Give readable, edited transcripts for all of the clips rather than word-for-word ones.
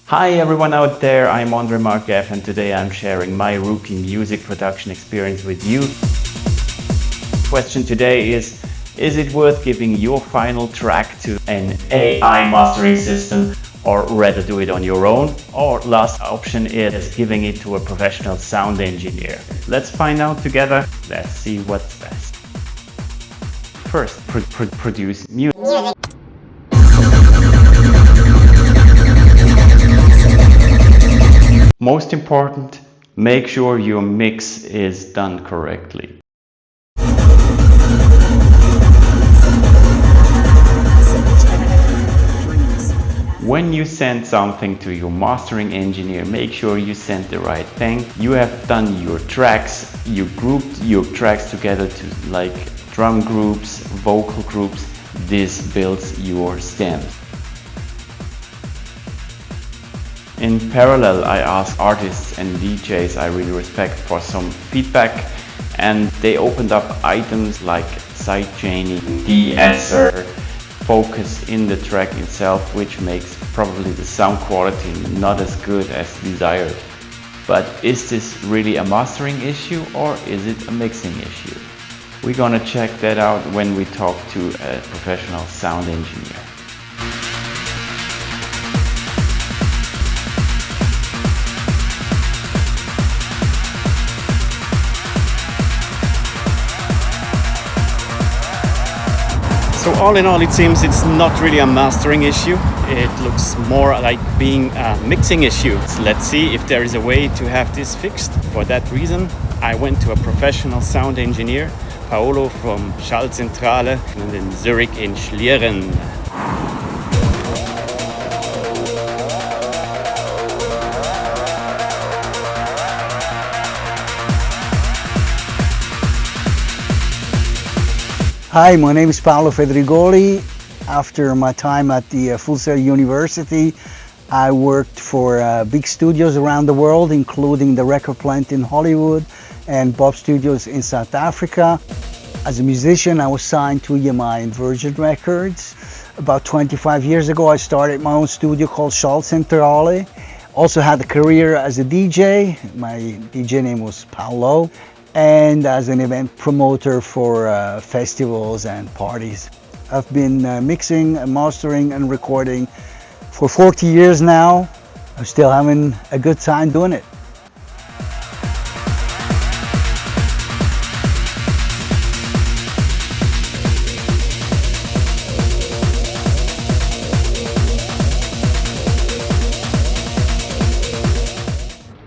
Hi everyone out there, I'm André Marc F and today I'm sharing my rookie music production experience with you. Question today is it worth giving your final track to an AI mastering system or rather do it on your own? Or last option is giving it to a professional sound engineer. Let's find out together, let's see what's best. First, produce music. Most important, make sure your mix is done correctly. When you send something to your mastering engineer, make sure you send the right thing. You have done your tracks, you grouped your tracks together to like drum groups, vocal groups. This builds your stems. In parallel, I asked artists and DJs I really respect for some feedback, and they opened up items like sidechaining, de-esser, focus in the track itself, which makes probably the sound quality not as good as desired. But is this really a mastering issue or is it a mixing issue? We're gonna check that out when we talk to a professional sound engineer. So all in all, it seems it's not really a mastering issue. It looks more like being a mixing issue. So let's see if there is a way to have this fixed. For that reason, I went to a professional sound engineer, Paolo from Schallzentrale in Zurich in Schlieren. Hi, my name is Paolo Fedrigoli. After my time at the Full Sail University, I worked for big studios around the world, including the Record Plant in Hollywood and Bob Studios in South Africa. As a musician, I was signed to EMI and Virgin Records. About 25 years ago, I started my own studio called Schallzentrale. Also had a career as a DJ. My DJ name was Paolo. And as an event promoter for festivals and parties. I've been mixing, mastering and recording for 40 years now. I'm still having a good time doing it.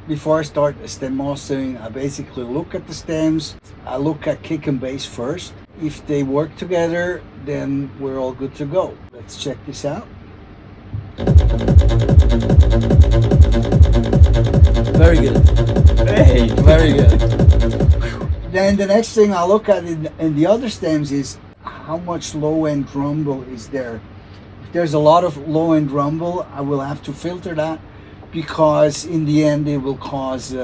Before I start stem mastering, I basically look at the stems. I look at kick and bass first. If they work together, then we're all good to go. Let's check this out. Very good. Hey! Very good. Then the next thing I look at in the other stems is how much low-end rumble is there. If there's a lot of low-end rumble, I will have to filter that, because in the end it will cause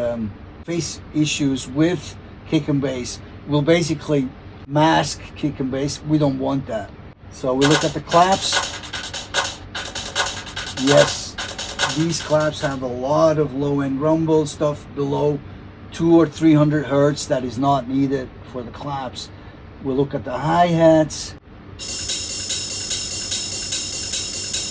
phase issues with kick and bass. We'll basically mask kick and bass. We don't want that. So we look at the claps. Yes, these claps have a lot of low-end rumble stuff below 200 or 300 hertz that is not needed for the claps. We'll look at the hi-hats.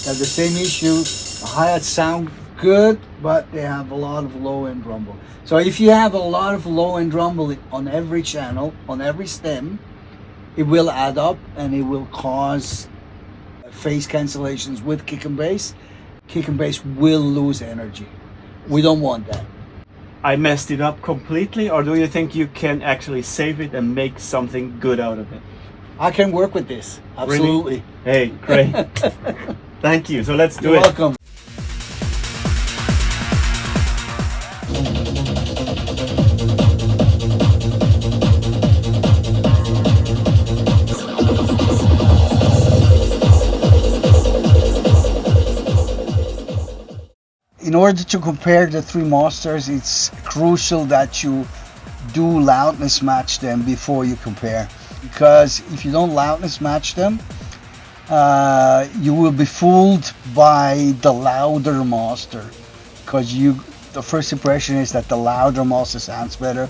Have the same issue. The hi-hats sound good, but they have a lot of low-end rumble. So if you have a lot of low-end rumble on every channel, on every stem, it will add up and it will cause phase cancellations with kick and bass. Kick and bass will lose energy. We don't want that. I messed it up completely, or do you think you can actually save it and make something good out of it? I can work with this, absolutely. Really? Hey, great. Thank you. So let's do You're it. welcome. In order to compare the three masters, it's crucial that you do loudness match them before you compare. Because if you don't loudness match them, you will be fooled by the louder master, because the first impression is that the louder master sounds better,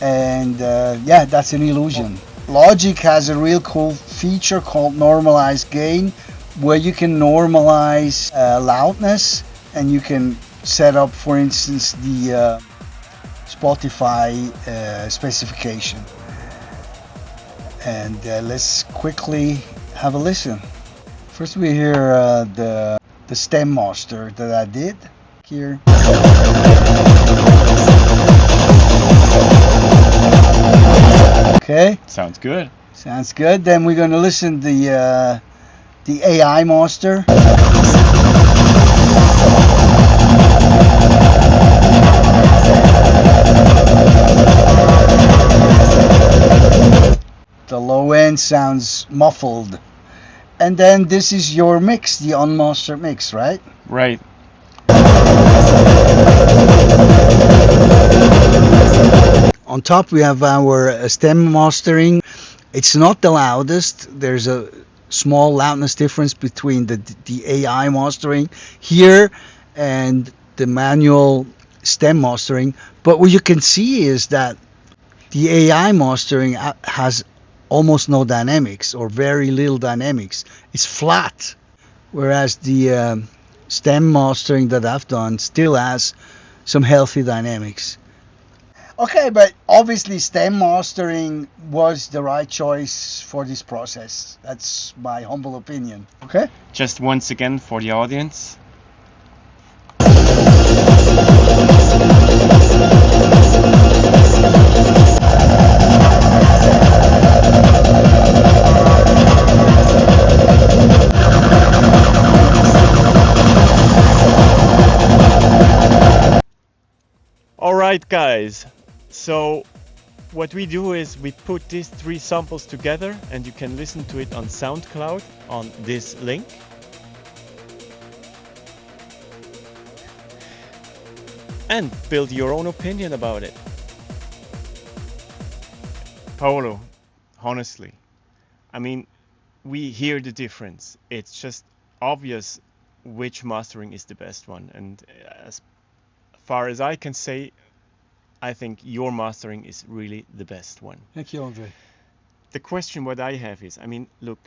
and yeah, that's an illusion. Logic has a real cool feature called normalized gain, where you can normalize loudness, and you can set up, for instance, the Spotify specification. And let's quickly have a listen. First, we hear the stem master that I did here. Okay, Sounds good. sounds good. Then we're going to listen the AI master. The low end sounds muffled. And then this is your mix, the unmastered mix, right? Right. On top we have our stem mastering. It's not the loudest. There's a small loudness difference between the AI mastering here and the manual stem mastering. But what you can see is that the AI mastering has almost no dynamics or very little dynamics. It's flat, whereas the stem mastering that I've done still has some healthy dynamics. Okay, but obviously stem mastering was the right choice for this process. That's my humble opinion. Okay? Just once again for the audience. Alright guys, so what we do is we put these 3 samples together and you can listen to it on SoundCloud on this link. And build your own opinion about it. Paolo, honestly, I mean, we hear the difference. It's just obvious which mastering is the best one. And as far as I can say, I think your mastering is really the best one. Thank you, Andre. The question what I have is, I mean, look,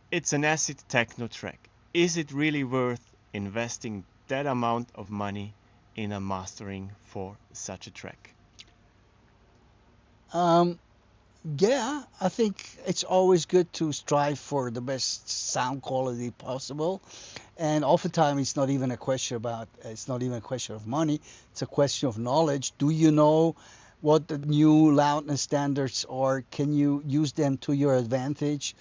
it's an acid techno track. Is it really worth investing that amount of money in a mastering for such a track? Yeah, I think it's always good to strive for the best sound quality possible, and oftentimes it's not even a question of money. It's a question of knowledge. Do you know what the new loudness standards are? Can you use them to your advantage?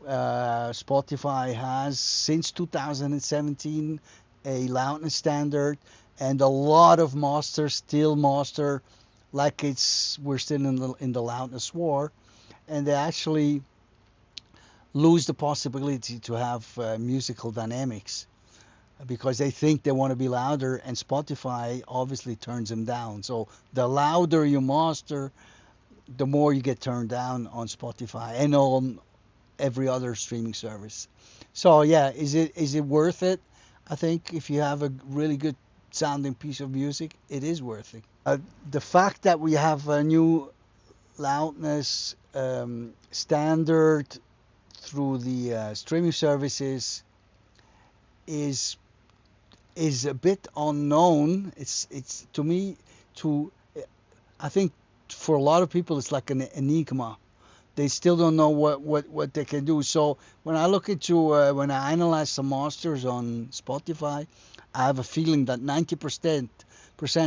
Spotify has since 2017 a loudness standard, and a lot of masters still master like we're still in the loudness war, and they actually lose the possibility to have musical dynamics because they think they want to be louder, and Spotify obviously turns them down. So the louder you master, the more you get turned down on Spotify and on every other streaming service. So yeah, is it worth it? I think if you have a really good sounding piece of music, it is worth it. The fact that we have a new loudness standard through the streaming services is a bit unknown. It's to me I think for a lot of people it's like an enigma. They still don't know what they can do. So when I look into when I analyze some masters on Spotify, I have a feeling that 90%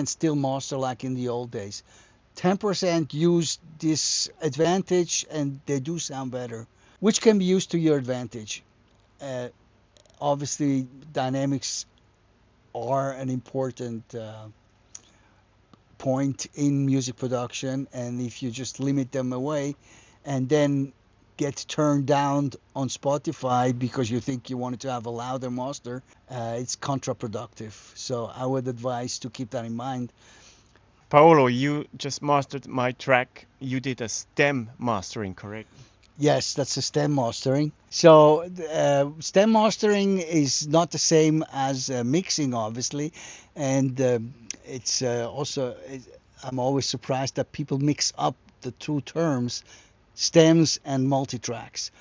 still master like in the old days. 10% use this advantage and they do sound better, which can be used to your advantage. Obviously, dynamics are an important point in music production, and if you just limit them away and then get turned down on Spotify because you think you wanted to have a louder master, it's counterproductive. So I would advise to keep that in mind. Paolo, you just mastered my track. You did a stem mastering, correct? Yes, that's a stem mastering. So stem mastering is not the same as mixing, obviously, and it's also I'm always surprised that people mix up the two terms, stems and multitracks.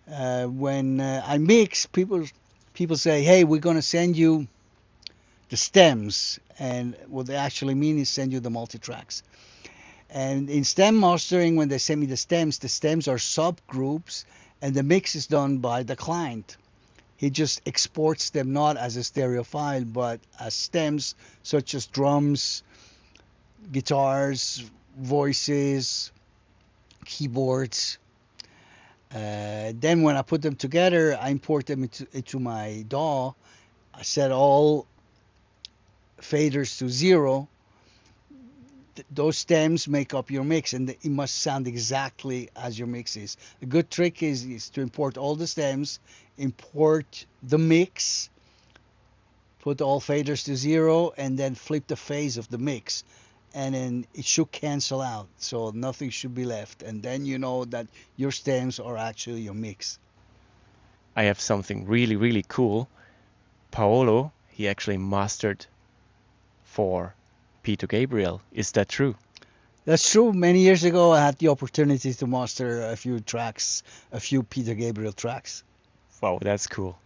When I mix, people say, "Hey, we're gonna send you the stems," and what they actually mean is send you the multitracks. And in stem mastering, when they send me the stems are subgroups, and the mix is done by the client. He just exports them not as a stereo file, but as stems, such as drums, guitars, voices, keyboards. Then when I put them together, I import them into my DAW. I set all faders to 0. Those stems make up your mix, and it must sound exactly as your mix is. A good trick is to import all the stems, import the mix, put all faders to 0, and then flip the phase of the mix. And then it should cancel out, so nothing should be left. And then you know that your stems are actually your mix. I have something really, really cool. Paolo, he actually mastered for Peter Gabriel. Is that true? That's true. Many years ago, I had the opportunity to master a few tracks, a few Peter Gabriel tracks. Wow, that's cool.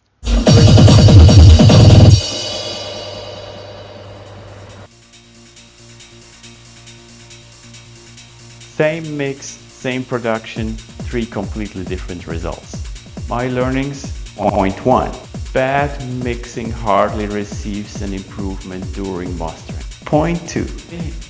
Same mix, same production, 3 completely different results. My learnings: point 1. Bad mixing hardly receives an improvement during mastering. Point 2.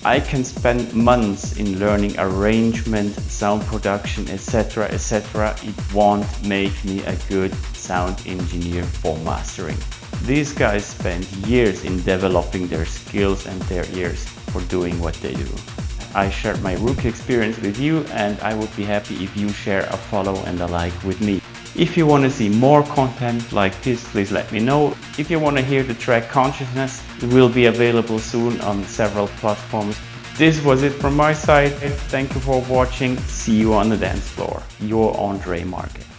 I can spend months in learning arrangement, sound production, etc. etc. It won't make me a good sound engineer for mastering. These guys spend years in developing their skills and their ears for doing what they do. I shared my rookie experience with you, and I would be happy if you share a follow and a like with me. If you want to see more content like this, please let me know. If you want to hear the track Consciousness, it will be available soon on several platforms. This was it from my side. Thank you for watching. See you on the dance floor. Your André Marc F.